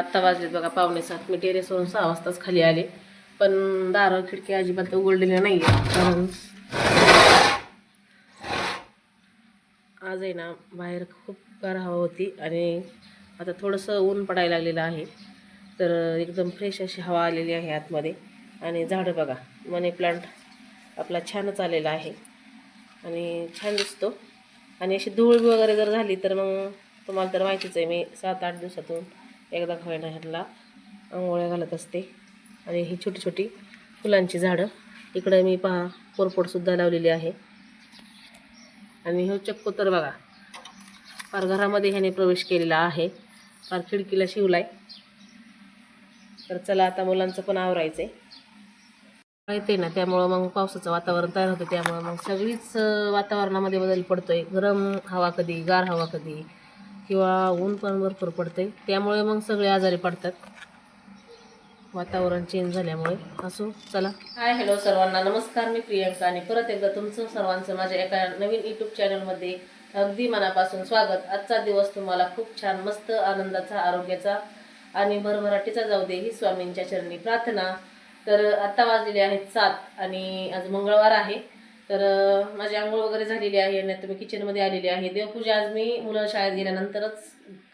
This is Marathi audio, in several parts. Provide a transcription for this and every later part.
आत्ता वाजलेत बघा 6:45. मी टेरेसवरून 6 वाजताच खाली आले, पण दारं खिडकी अजिबात उघडलेल्या नाही आहे. कारण आज आहे ना बाहेर खूप गार हवा होती आणि आता थोडंसं ऊन पडायला लागलेलं आहे. तर एकदम फ्रेश अशी हवा आलेली आहे आतमध्ये. आणि झाडं बघा, मनी प्लांट आपला छानच आलेला आहे आणि छान दिसतो. आणि अशी धूळ वगैरे जर झाली तर मग तुम्हाला तर माहितीच आहे, मी 7-8 दिवसातून एकदा खायला ह्याला आंघोळ्या घालत असते. आणि ही छोटी छोटी फुलांची झाडं इकडं मी पहा कोरफडसुद्धा लावलेली आहे. आणि हे चक्को तर बघा फार घरामध्ये ह्याने प्रवेश केलेला आहे, फार खिडकीला शिवलाय. तर चला आता मुलांचं पण आवरायचं आहे येते ना, त्यामुळं मग पावसाचं वातावरण तयार होतं. त्यामुळं मग सगळीच वातावरणामध्ये बदल पडतोय. गरम हवा कधी, गार हवा कधी, किंवा ऊन पण भरपूर पडतंय. त्यामुळे मग सगळे आजारी पडतात वातावरण चेंज झाल्यामुळे. असो चला. हाय हॅलो सर्वांना नमस्कार. मी प्रियंका आणि परत एकदा तुमचं सर्वांचं माझ्या एका नवीन यूट्यूब चॅनलमध्ये अगदी मनापासून स्वागत. आजचा दिवस तुम्हाला खूप छान मस्त आनंदाचा, आरोग्याचा आणि भरभराटीचा जाऊ दे ही स्वामींच्या चरणी प्रार्थना. तर आत्ता वाजलेले आहेत 7 आणि आज मंगळवार आहे. तर माझी आंघोळ वगैरे झालेली आहे आणि आता मी किचनमध्ये आलेली आहे. देवपूजा आज मी मुलं शाळेत गेल्यानंतरच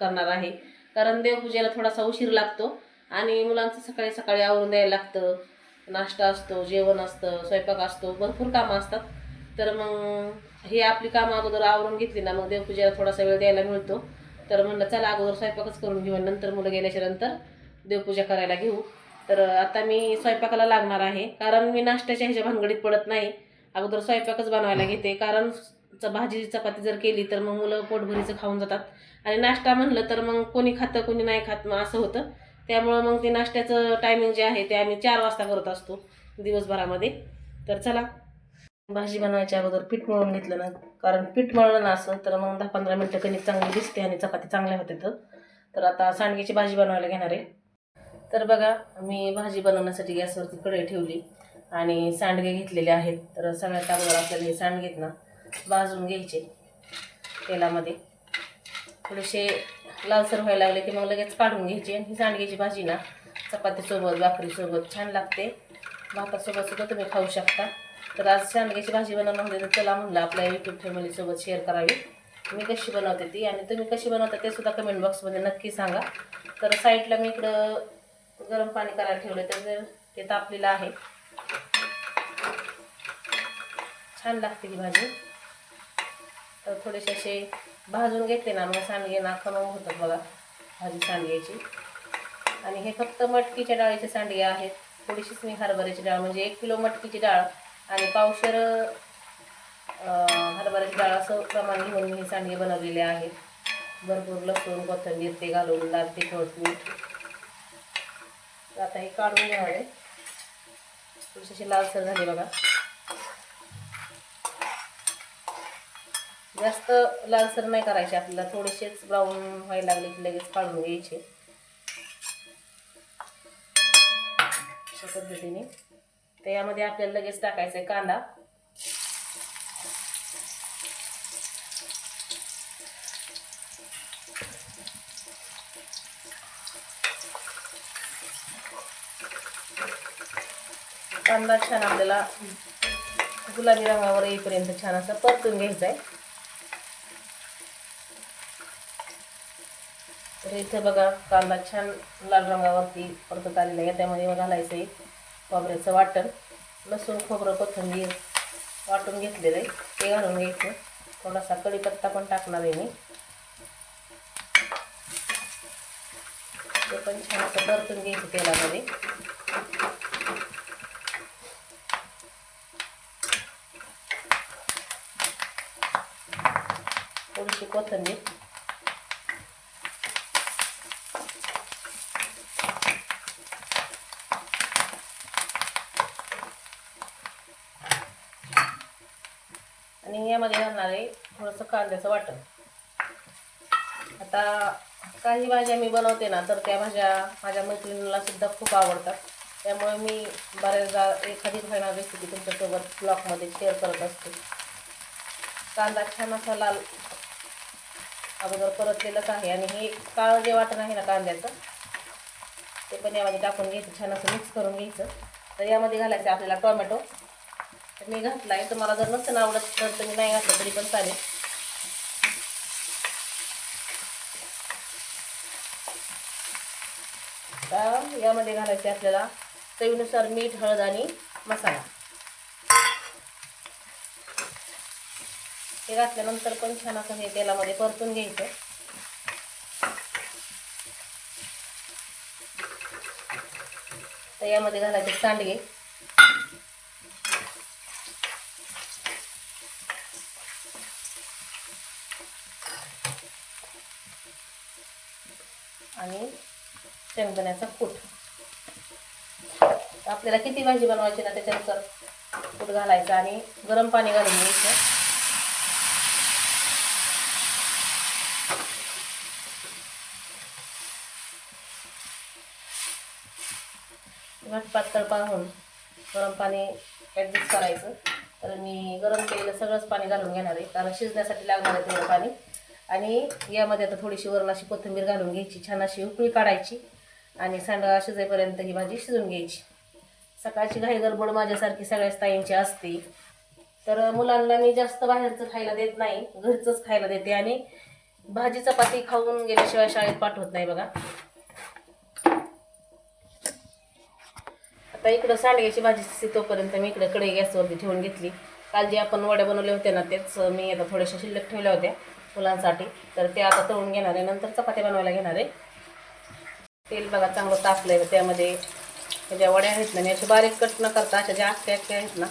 करणार आहे, कारण देवपूजेला थोडासा उशीर लागतो आणि मुलांचं सकाळी सकाळी आवरून द्यायला लागतं. नाश्ता असतो, जेवण असतं, स्वयंपाक असतो, भरपूर कामं असतात. तर मग ही आपली कामं अगोदर आवरून घेतली ना, मग देवपूजेला थोडासा वेळ द्यायला मिळतो. तर म्हणलं चला अगोदर स्वयंपाकच करून घेऊ, नंतर मुलं गेल्याच्या नंतर देवपूजा करायला घेऊ. तर आता मी स्वयंपाकाला लागणार आहे, कारण मी नाश्त्याच्या ह्याच्या भानगडीत पडत नाही. अगोदर स्वयंपाकच बनवायला घेते, कारण भाजी चपाती जर केली तर मग मुलं पोटभरीचं खाऊन जातात. आणि नाश्ता म्हणलं तर मग कोणी खातं कोणी नाही खात, मग असं होतं. त्यामुळं मग ते नाश्त्याचं टायमिंग जे आहे ते आम्ही 4 वाजता करत असतो दिवसभरामध्ये. तर चला, भाजी बनवायच्या अगोदर पीठ मळून घेतलं ना, कारण पीठ मळलं ना असं तर मग 10-15 मिनटं कणिक चांगली दिसते आणि चपाती चांगल्या होते. तर आता सांडग्याची भाजी बनवायला घेणार आहे. तर बघा, मी भाजी बनवण्यासाठी गॅसवरती कढई ठेवली आणि सांडगे घेतलेले आहेत. तर सगळ्यात अगोदर आपल्याला हे सांडगेत ना भाजून घ्यायचे तेलामध्ये. थोडेसे लालसर व्हायला लागले की मग लगेच काढून घ्यायचे. आणि ही सांडग्याची भाजी ना चपातीसोबत, भाकरीसोबत छान लागते, भातासोबत सुद्धा तुम्ही खाऊ शकता. तर आज सांडग्याची भाजी बनवणं होते, तर चला म्हणलं आपल्या यूट्यूब फॅमिलीसोबत शेअर करावी मी कशी बनवते ती. आणि तुम्ही कशी बनवता ते सुद्धा कमेंट बॉक्समध्ये नक्की सांगा. तर साईडला मी इकडं गरम पाणी करायला ठेवलं, तर ते तापलेलं आहे. छान लागते ही भाजी. तर थोडेसे असे भाजून घेतले ना मग सांडगे ना खमंग होतात बघा भाजी सांडग्याची. आणि हे फक्त मटकीच्या डाळीचे सांडगे आहेत. थोडीशीच मी हरभऱ्याची डाळ, म्हणजे 1 किलो मटकीची डाळ आणि पावशेर हरभऱ्याची डाळ असं प्रमाण घेऊन मी हे सांडगे बनवलेले आहेत. भरपूर लसूण, कोथिंबीर ते घालून, लाल तिखट, मीठ. आता हे काढून घ्यावे. थोडीशी लालसर झाली बघा. जास्त लालसर नाही करायचे आपल्याला, थोडेसेच ब्राऊन व्हायला लागले की लगेच काढून घ्यायचे अशा पद्धतीने. तर यामध्ये आपल्याला लगेच टाकायचा आहे कांदा. कांदा छान आपल्याला गुलाबी रंगावर येईपर्यंत छान असा परतून घ्यायचा आहे. तर इथं बघा कांदा छान लाल रंगावरती परतत आलेला आहे. त्यामध्ये घालायचं आहे खोबऱ्याचं वाटण. लसूण, खोबरं, कोथिंबीर वाटून घेतलेलं आहे ते घालून घ्यायचं. थोडासा कढीपत्ता पण टाकणार आहे मी, ते पण छान असं परतून घ्यायचं तेलामध्ये. थोडीशी कोथिंबीर आणि यामध्ये घालणार आहे थोडंसं कांद्याचं वाटण. आता काही भाज्या मी बनवते ना, तर त्या भाज्या माझ्या मैत्रिणीला सुद्धा खूप आवडतात. त्यामुळे मी बऱ्याचदा एखादी खाणार रेसिपी तुमच्यासोबत ब्लॉगमध्ये शेअर करत असते. कांदा छान असा लाल अगोदर परतलेलंच आहे. आणि हे काळं जे वाटण आहे ना कांद्याचं, ते पण यामध्ये टाकून घ्यायचं, छान असं मिक्स करून घ्यायचं. तर यामध्ये घालायचं आपल्याला टोमॅटो. तर मी घातला आहे, तुम्हाला जर नसेल आवडत तर तुम्ही नाही घातलं तरी पण चालेल. तर यामध्ये घालायचे आपल्याला चवीनुसार मीठ, हळद आणि मसाला. हे घातल्यानंतर पण छान असं हे तेलामध्ये परतून घ्यायचं. तर यामध्ये घालायचे सांडगे. आणि शेंगदाण्याचा कूट. आपल्याला किती भाजी बनवायची ना त्याच्यानुसार कूट घालायचं आणि गरम पाणी घालून घ्यायचं. घट पातळ पाहून गरम पाणी ॲडजस्ट करायचं. तर मी गरम केलेलं सगळंच पाणी घालून घेणार आहे, कारण शिजण्यासाठी लागणार आहे तेवढं पाणी. आणि यामध्ये आता थोडीशी वरून अशी कोथिंबीर घालून घ्यायची, छान अशी उकळी काढायची आणि सांडगा शिजेपर्यंत ही भाजी शिजून घ्यायची. सकाळची घाई गडबड माझ्यासारखी सगळ्याच ताईंची असते, तर मुलांना मी जास्त बाहेरचं खायला देत नाही, घरचंच खायला देते. आणि भाजी चपाती खाऊन गेल्याशिवाय शाळेत पाठवत नाही बघा. आता इकडं सांडग्याची भाजी शिजते तोपर्यंत मी इकडे कढई गॅसवरती ठेवून घेतली. काल जे आपण वड्या बनवल्या होत्या ना, तेच मी आता थोड्याशा शिल्लक ठेवल्या होत्या मुलांसाठी, तर ते आता तळून घेणार आहे. नंतर चपात्या बनवायला घेणार आहे. तेल बघा चांगलं तापलं आहे. त्यामध्ये ज्या वड्या आहेत ना, मी अशा बारीक कट न करता अशा ज्या आख्या आहेत ना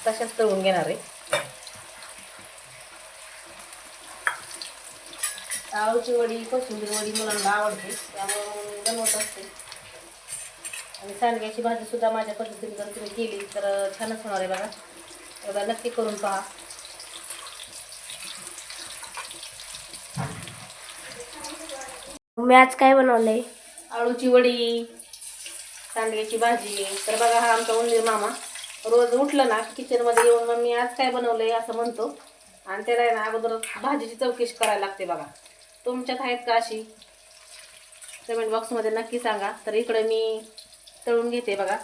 तशाच तळून घेणार आहे. आळूची वडी, कोशिंबीर वडी मुलांना आवडते, त्यामुळे मी बनवत असते. आणि सांडग्याची भाजी सुद्धा माझ्या पद्धतीने जर तुम्ही केली तर छानच होणार आहे बघा. एकदा नक्की करून पहा. मी आज काय बनवलंय? आळूची वडी, सांडग्याची भाजी. तर बघा हा आमचा उंदीर मामा रोज उठलं ना किचनमध्ये येऊन मम्मी आज काय बनवलंय असं म्हणतो. आणि त्याला आहे ना अगोदर भाजीची चौकशी करायला लागते बघा. तुमच्यात आहेत का अशी? कमेंट बॉक्समध्ये नक्की सांगा. तर इकडे मी तळून घेते बघा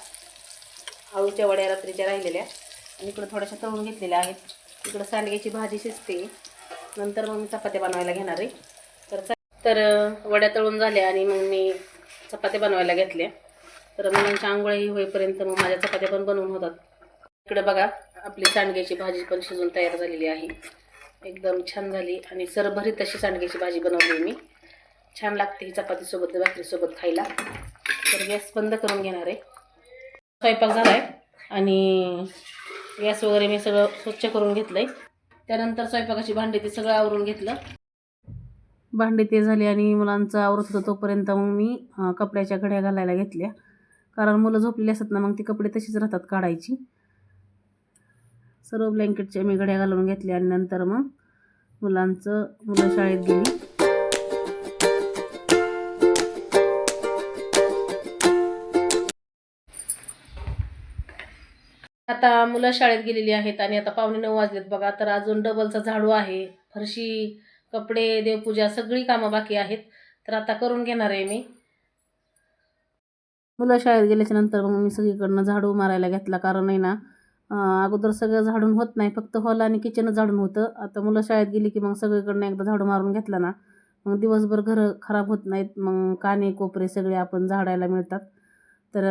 आळूच्या वड्या रात्रीच्या राहिलेल्या, आणि इकडं थोड्याशा तळून घेतलेल्या आहेत. इकडं सांडग्याची भाजी शिजते, नंतर मग मी चपात्या बनवायला घेणार आहे. तर वड्या तळून झाल्या आणि मग मी चपात्या बनवायला घेतल्या. तर मुलांच्या आंघोळी होईपर्यंत मग माझ्या चपात्या पण बनवून होतात. इकडे बघा आपली सांडग्याची भाजी पण शिजून तयार झालेली आहे, एकदम छान झाली. आणि सरभरीत अशी सांडग्याची भाजी बनवली मी. छान लागते ही चपातीसोबत भाकरीसोबत खायला. तर गॅस बंद करून घेणार आहे. स्वयंपाक झाला आहे आणि गॅस वगैरे मी सगळं स्वच्छ करून घेतलं आहे. त्यानंतर स्वयंपाकाची भांडी ते सगळं आवरून घेतलं. भांडी ते झाली आणि मुलांचं आवरत होतं तोपर्यंत मग मी कपड्याच्या घड्या घालायला घेतल्या, कारण मुलं झोपलेली असतात ना, मग ती कपडे तशीच राहतात काढायची. सर्व ब्लँकेटच्या मी घड्या घालून घेतल्या आणि नंतर मग मुलं शाळेत गेली. आता मुलं शाळेत गेलेली आहेत आणि आता 8:45 वाजलेत बघा. तर अजून डबलचा झाडू आहे, फरशी, कपडे, देवपूजा सगळी कामं बाकी आहेत. तर आता करून घेणार आहे मी. मुलं शाळेत गेल्याच्या नंतर मग मी सगळीकडनं झाडू मारायला घेतला, कारण आहे ना अगोदर सगळं झाडून होत नाही, फक्त हॉल आणि किचनच झाडून होतं. आता मुलं शाळेत गेली की मग सगळीकडनं एकदा झाडू मारून घेतला ना, मग दिवसभर घरं खराब होत नाहीत. मग काने कोपरे सगळे आपण झाडायला मिळतात. तर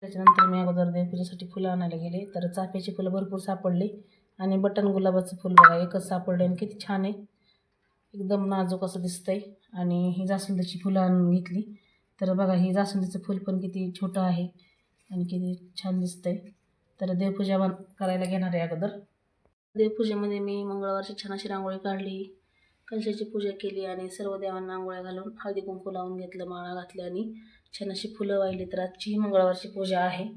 त्याच्यानंतर मी अगोदर देवपूजेसाठी फुलं आणायला गेले. तर चाफ्याची फुलं भरपूर सापडली आणि बटन गुलाबाचं फुल बघा एकच सापडले आणि किती छान आहे, एकदम नाजूक असं दिसतंय. आणि ही जास्वंदीची फुलं आणून घेतली. तर बघा ही जास्वंदीचं फुल पण किती छोटं आहे आणि किती छान दिसतंय. तर देवपूजा करायला घेणार आहे अगोदर. देवपूजेमध्ये मी मंगळवारची छान अशी रांगोळी काढली, कलशाची पूजा केली आणि सर्व देवांना आंघोळ्या घालून हळदी कुंकू लावून घेतलं, माळा घातल्या आणि छान अशी फुलं वाहिली. तर आजची ही मंगळवारची पूजा आहे.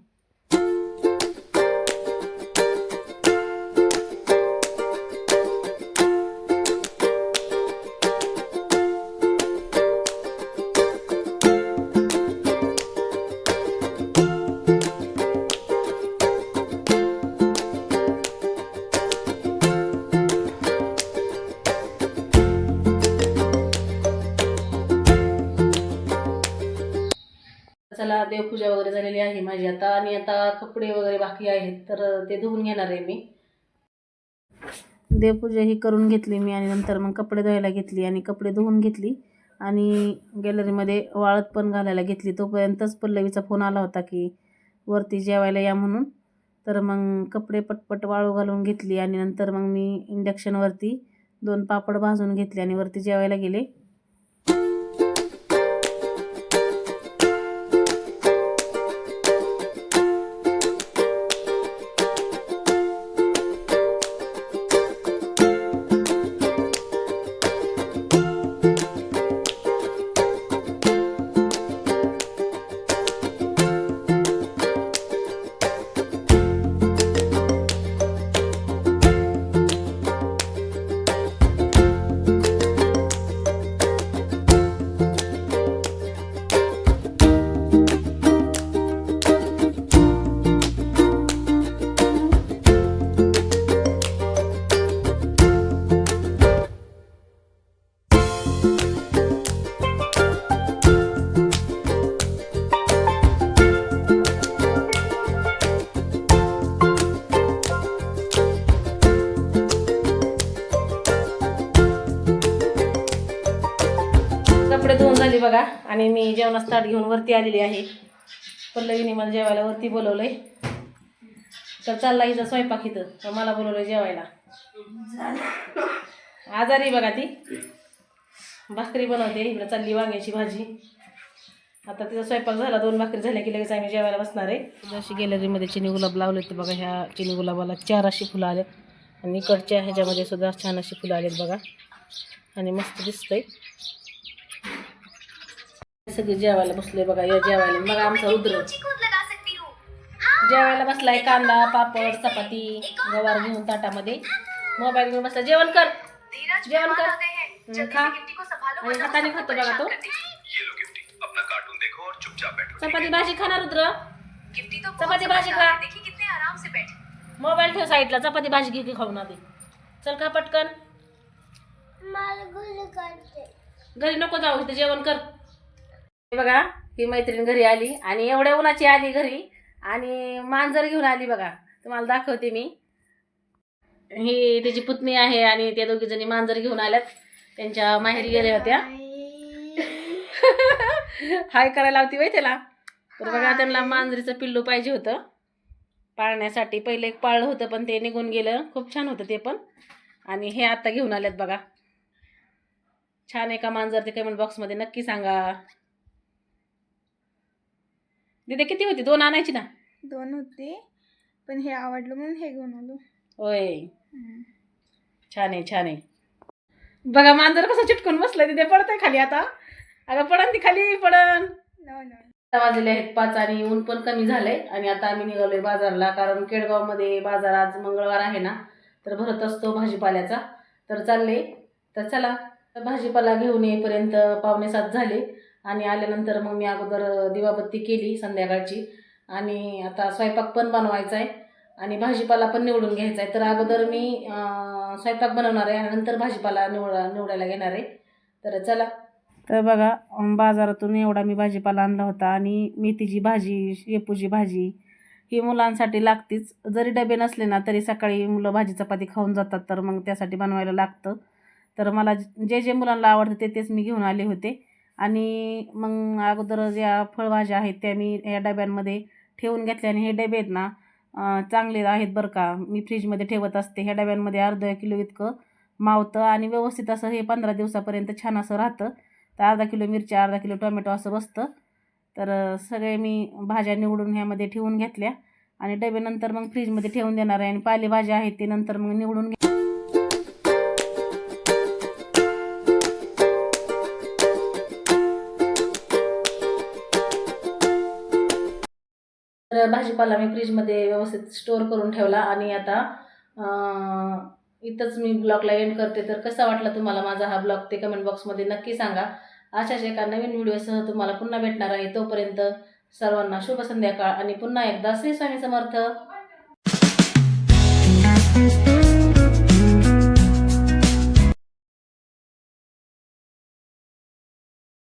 चला, देवपूजा वगैरे झालेली आहे माझी आता, आणि आता कपडे वगैरे बाकी आहेत तर ते धुवून घेणार आहे मी. देवपूजा ही करून घेतली मी आणि नंतर मग कपडे धुवायला घेतली आणि कपडे धुवून घेतली आणि गॅलरीमध्ये वाळत पण घालायला घेतली. तोपर्यंतच पल्लवीचा फोन आला होता की वरती जेवायला या म्हणून. तर मग कपडे पटपट वाळू घालून घेतली आणि नंतर मग मी इंडक्शनवरती 2 पापड भाजून घेतले आणि वरती जेवायला गेले. कपडे धुवून झाली बघा आणि मी जेवणाचं ताट घेऊन वरती आलेली आहे. पल्लवीने मला जेवायला वरती बोलवलंय. तर चालला हिचा स्वयंपाक इथं, तर मला बोलवलंय जेवायला. आजारी बघा ती. भाकरी बनवते, इकडे चालली वांग्याची भाजी. आता तिचा स्वयंपाक झाला, 2 भाकरी झाल्या की लगेच आम्ही जेवायला बसणार आहे. जशी गॅलरीमध्ये चिनी गुलाब लावले ते बघा, ह्या चिनी गुलाबाला 4 अशी फुलं आलेत आणि इकडच्या ह्याच्यामध्ये सुद्धा छान अशी फुलं आलेत बघा आणि मस्त दिसतंय. सगळे जेवायला बसले बघा. या जेवायला बघा आमचा रुद्र जेवायला बसलाय. कांदा, पापड, चपाती, गवार घेऊन ताटामध्ये मोबाईल घेऊन बसला. जेवण कर, जेवण कर, खा. आणि हाताने खातो बघा तो. चपाती भाजी खाणार रुद्र, चपाती भाजी खा. मोबाईल ठेव साईडला, चपाती भाजी घे खाऊन आधी. चल खा पटकन. घरी नको जाऊ, इथे जेवण कर. बघा ही मैत्रीण घरी आली आणि एवढ्या उन्हाची आली घरी आणि मांजर घेऊन आली बघा. तुम्हाला दाखवते मी. ही त्याची पुतणी आहे आणि त्या दोघी जणी मांजर घेऊन आल्यात. त्यांच्या माहेरी गेल्या होत्या. हाय करायला होती बाई त्याला. तर बघा त्यांना मांजरीचं पिल्लू पाहिजे होतं पाळण्यासाठी. पहिले एक पाळलं होतं पण ते निघून गेलं. खूप छान होतं ते पण. आणि हे आता घेऊन आल्यात बघा. छान आहे का मांजर ते कमेंट बॉक्समध्ये नक्की सांगा. दिदे किती होती? 2 आणायची ना? 2 होते पण हे आवडलं म्हणून हे घेऊन आलो. होय, छान आहे छान आहे. बघा मांजर कसं चिटकून बसलं. तिथे पडतंय खाली आता. अगं पडन ती खाली पडन. वाजलेले आहेत 5 आणि ऊन पण कमी झालंय आणि आता आम्ही निघालोय बाजारला. कारण केडगावमध्ये बाजार आज मंगळवार आहे ना, तर भरत असतो भाजीपाल्याचा. तर चालले. तर चला, भाजीपाला घेऊन येईपर्यंत 6:45 झाले आणि आल्यानंतर मग मी अगोदर दिवाबत्ती केली संध्याकाळची आणि आता स्वयंपाक पण बनवायचा आहे आणि भाजीपाला पण निवडून घ्यायचा आहे. तर अगोदर मी स्वयंपाक बनवणार आहे आणि नंतर भाजीपाला निवडायला घेणार आहे. तर चला. तर बघा बाजारातून एवढा मी भाजीपाला आणला होता आणि मेथीची भाजी, शेपूची भाजी ही मुलांसाठी लागतीच. जरी डबे नसले ना तरी सकाळी मुलं भाजी चपाती खाऊन जातात, तर मग त्यासाठी बनवायला लागतं. तर मला जे जे मुलांना आवडतं तेच मी घेऊन आले होते आणि मग अगोदर ज्या फळभाज्या आहेत त्या मी या डब्यांमध्ये ठेवून घेतल्या आणि हे डबे आहेत ना चांगले आहेत बरं का. मी फ्रीजमध्ये ठेवत असते. ह्या डब्यांमध्ये अर्धा किलो इतकं मावतं आणि व्यवस्थित असं हे 15 दिवसापर्यंत छान असं राहतं. तर अर्धा किलो मिरच्या, अर्धा किलो टोमॅटो असं बसतं. तर सगळे मी भाज्या निवडून ह्यामध्ये ठेवून घेतल्या आणि डबे नंतर मग फ्रीजमध्ये ठेवून देणार आहे आणि पालेभाज्या आहेत ते नंतर मग निवडून भाजीपाला मी फ्रीजमध्ये व्यवस्थित स्टोअर करून ठेवला आणि आता इथंच मी ब्लॉगला एंड करते. तर कसा वाटला तुम्हाला माझा हा ब्लॉग ते कमेंट बॉक्समध्ये नक्की सांगा. अशाच एका नवीन व्हिडिओसह तुम्हाला पुन्हा भेटणार आहे. तोपर्यंत सर्वांना शुभ संध्याकाळ आणि पुन्हा एकदा श्री स्वामी समर्थ.